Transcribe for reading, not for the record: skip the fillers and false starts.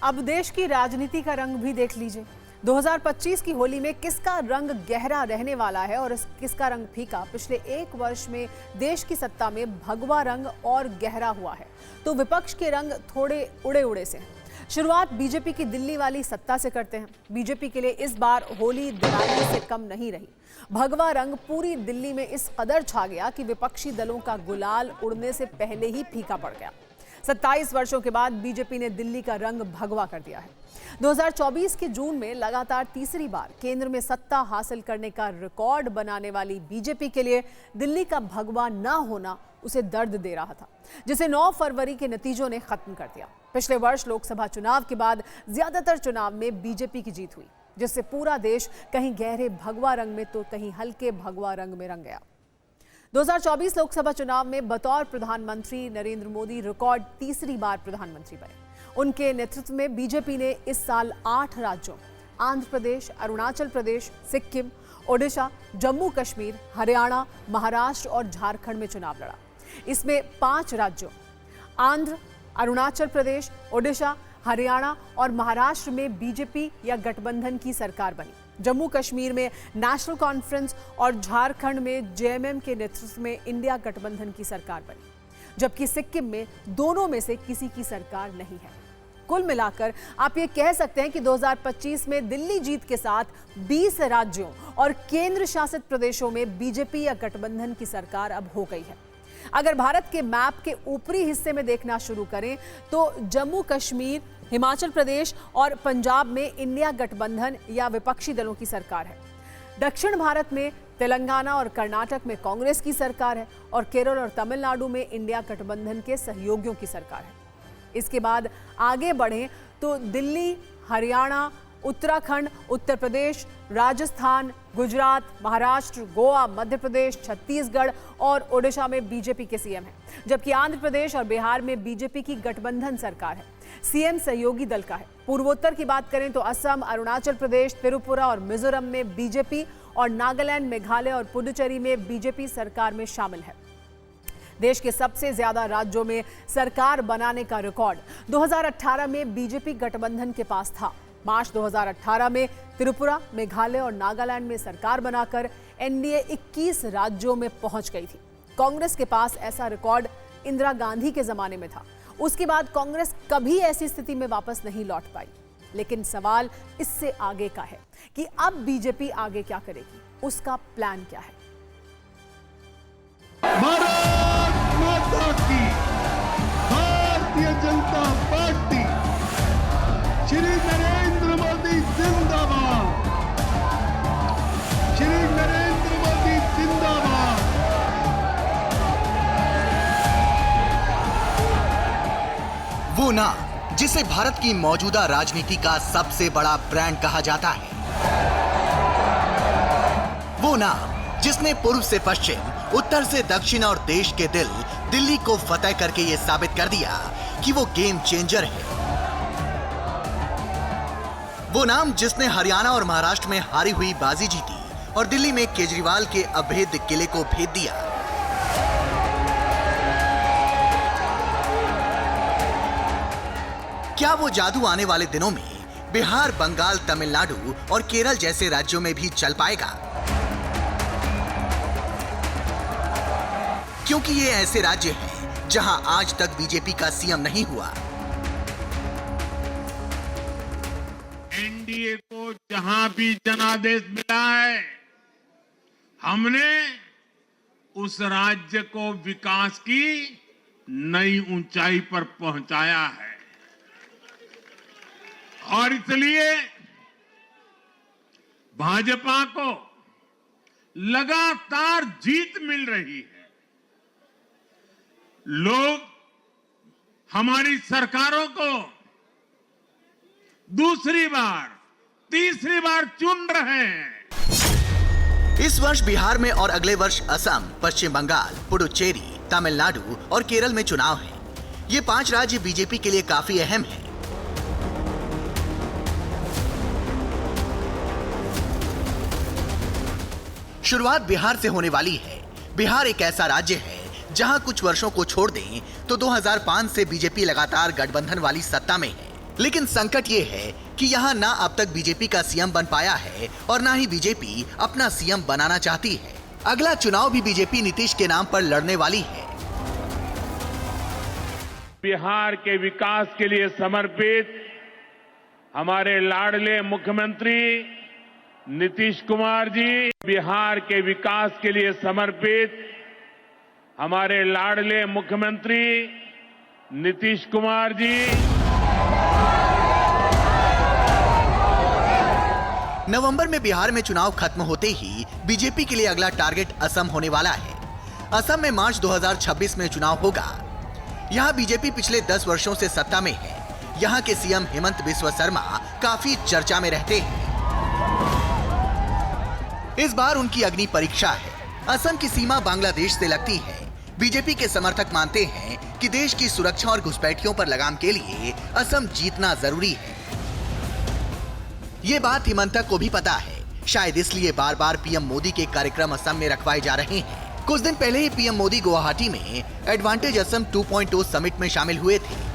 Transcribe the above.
अब देश की राजनीति का रंग भी देख लीजिए। 2025 की होली में किसका रंग गहरा रहने वाला है और किसका रंग फीका। पिछले एक वर्ष में देश की सत्ता में भगवा रंग और गहरा हुआ है, तो विपक्ष के रंग थोड़े उड़े उड़े से हैं। शुरुआत बीजेपी की दिल्ली वाली सत्ता से करते हैं। बीजेपी के लिए इस बार होली दिवाली से कम नहीं रही। भगवा रंग पूरी दिल्ली में इस कदर छा गया कि विपक्षी दलों का गुलाल उड़ने से पहले ही फीका पड़ गया। 27 वर्षों के बाद बीजेपी ने दिल्ली का रंग भगवा कर दिया है। 2024 के जून में लगातार तीसरी बार केंद्र में सत्ता हासिल करने का रिकॉर्ड बनाने वाली बीजेपी के लिए दिल्ली का भगवा न होना उसे दर्द दे रहा था, जिसे 9 फरवरी के नतीजों ने खत्म कर दिया। पिछले वर्ष लोकसभा चुनाव के बाद ज्यादातर चुनाव में बीजेपी की जीत हुई, जिससे पूरा देश कहीं गहरे भगवा रंग में तो कहीं हल्के भगवा रंग में रंग गया। 2024 लोकसभा चुनाव में बतौर प्रधानमंत्री नरेंद्र मोदी रिकॉर्ड तीसरी बार प्रधानमंत्री बने। उनके नेतृत्व में बीजेपी ने इस साल 8 राज्यों आंध्र प्रदेश, अरुणाचल प्रदेश, सिक्किम, ओडिशा, जम्मू कश्मीर, हरियाणा, महाराष्ट्र और झारखंड में चुनाव लड़ा। इसमें 5 राज्यों आंध्र, अरुणाचल प्रदेश, ओडिशा, हरियाणा और महाराष्ट्र में बीजेपी या गठबंधन की सरकार बनी। जम्मू कश्मीर में नेशनल कॉन्फ्रेंस और झारखंड में जेएमएम के नेतृत्व में इंडिया गठबंधन की सरकार बनी, जबकि सिक्किम में दोनों में से किसी की सरकार नहीं है। कुल मिलाकर आप ये कह सकते हैं कि 2025 में दिल्ली जीत के साथ 20 राज्यों और केंद्र शासित प्रदेशों में बीजेपी या गठबंधन की सरकार अब हो गई है। अगर भारत के मैप के ऊपरी हिस्से में देखना शुरू करें तो जम्मू कश्मीर, हिमाचल प्रदेश और पंजाब में इंडिया गठबंधन या विपक्षी दलों की सरकार है। दक्षिण भारत में तेलंगाना और कर्नाटक में कांग्रेस की सरकार है और केरल और तमिलनाडु में इंडिया गठबंधन के सहयोगियों की सरकार है। इसके बाद आगे बढ़ें तो दिल्ली, हरियाणा, उत्तराखंड, उत्तर प्रदेश, राजस्थान, गुजरात, महाराष्ट्र, गोवा, मध्य प्रदेश, छत्तीसगढ़ और ओडिशा में बीजेपी के सीएम हैं, जबकि आंध्र प्रदेश और बिहार में बीजेपी की गठबंधन सरकार है। सीएम सहयोगी दल का है। पूर्वोत्तर की बात करें तो असम, अरुणाचल प्रदेश, त्रिपुरा और मिजोरम में बीजेपी और नागालैंड, मेघालय और पुडुचेरी में बीजेपी सरकार में शामिल है। देश के सबसे ज्यादा राज्यों में सरकार बनाने का रिकॉर्ड 2018 में बीजेपी गठबंधन के पास था। मार्च 2018 में त्रिपुरा, मेघालय और नागालैंड में सरकार बनाकर एनडीए 21 राज्यों में पहुंच गई थी। कांग्रेस के पास ऐसा रिकॉर्ड इंदिरा गांधी के जमाने में था। उसके बाद कांग्रेस कभी ऐसी स्थिति में वापस नहीं लौट पाई। लेकिन सवाल इससे आगे का है कि अब बीजेपी आगे क्या करेगी, उसका प्लान क्या है। भारत माता की, भारतीय जनता पार्टी, श्री नरेंद्र मोदी जिंदाबाद, श्री नरेंद्र मोदी जिंदाबाद। वो नाम जिसे भारत की मौजूदा राजनीति का सबसे बड़ा ब्रांड कहा जाता है, वो नाम जिसने पूर्व से पश्चिम, उत्तर से दक्षिण और देश के दिल दिल्ली को फतेह करके ये साबित कर दिया कि वो गेम चेंजर है। वो नाम जिसने हरियाणा और महाराष्ट्र में हारी हुई बाजी जीती और दिल्ली में केजरीवाल के अभेद्य किले को भेद दिया। क्या वो जादू आने वाले दिनों में बिहार, बंगाल, तमिलनाडु और केरल जैसे राज्यों में भी चल पाएगा? क्योंकि ये ऐसे राज्य हैं जहां आज तक बीजेपी का सीएम नहीं हुआ। एनडीए को जहां भी जनादेश मिला है, हमने उस राज्य को विकास की नई ऊंचाई पर पहुंचाया है और इसलिए भाजपा को लगातार जीत मिल रही है। लोग हमारी सरकारों को दूसरी बार, तीसरी बार चुन रहे हैं। इस वर्ष बिहार में और अगले वर्ष असम, पश्चिम बंगाल, पुडुचेरी, तमिलनाडु और केरल में चुनाव हैं। ये 5 राज्य बीजेपी के लिए काफी अहम हैं। शुरुआत बिहार से होने वाली है। बिहार एक ऐसा राज्य है जहां कुछ वर्षों को छोड़ दें तो 2005 से बीजेपी लगातार गठबंधन वाली सत्ता में है। लेकिन संकट ये है कि यहाँ ना अब तक बीजेपी का सीएम बन पाया है और ना ही बीजेपी अपना सीएम बनाना चाहती है। अगला चुनाव भी बीजेपी नीतीश के नाम पर लड़ने वाली है। बिहार के विकास के लिए समर्पित हमारे लाडले मुख्यमंत्री नीतीश कुमार जी, बिहार के विकास के लिए समर्पित हमारे लाडले मुख्यमंत्री नीतीश कुमार जी। नवंबर में बिहार में चुनाव खत्म होते ही बीजेपी के लिए अगला टारगेट असम होने वाला है। असम में मार्च 2026 में चुनाव होगा। यहाँ बीजेपी पिछले 10 वर्षों से सत्ता में है। यहाँ के सीएम हेमंत बिस्वा शर्मा काफी चर्चा में रहते हैं। इस बार उनकी अग्नि परीक्षा है। असम की सीमा बांग्लादेश से लगती है। बीजेपी के समर्थक मानते हैं कि देश की सुरक्षा और घुसपैठियों पर लगाम के लिए असम जीतना जरूरी है। ये बात हिमंता को भी पता है। शायद इसलिए बार बार पीएम मोदी के कार्यक्रम असम में रखवाए जा रहे हैं। कुछ दिन पहले ही पीएम मोदी गुवाहाटी में एडवांटेज असम 2.0 समिट में शामिल हुए थे।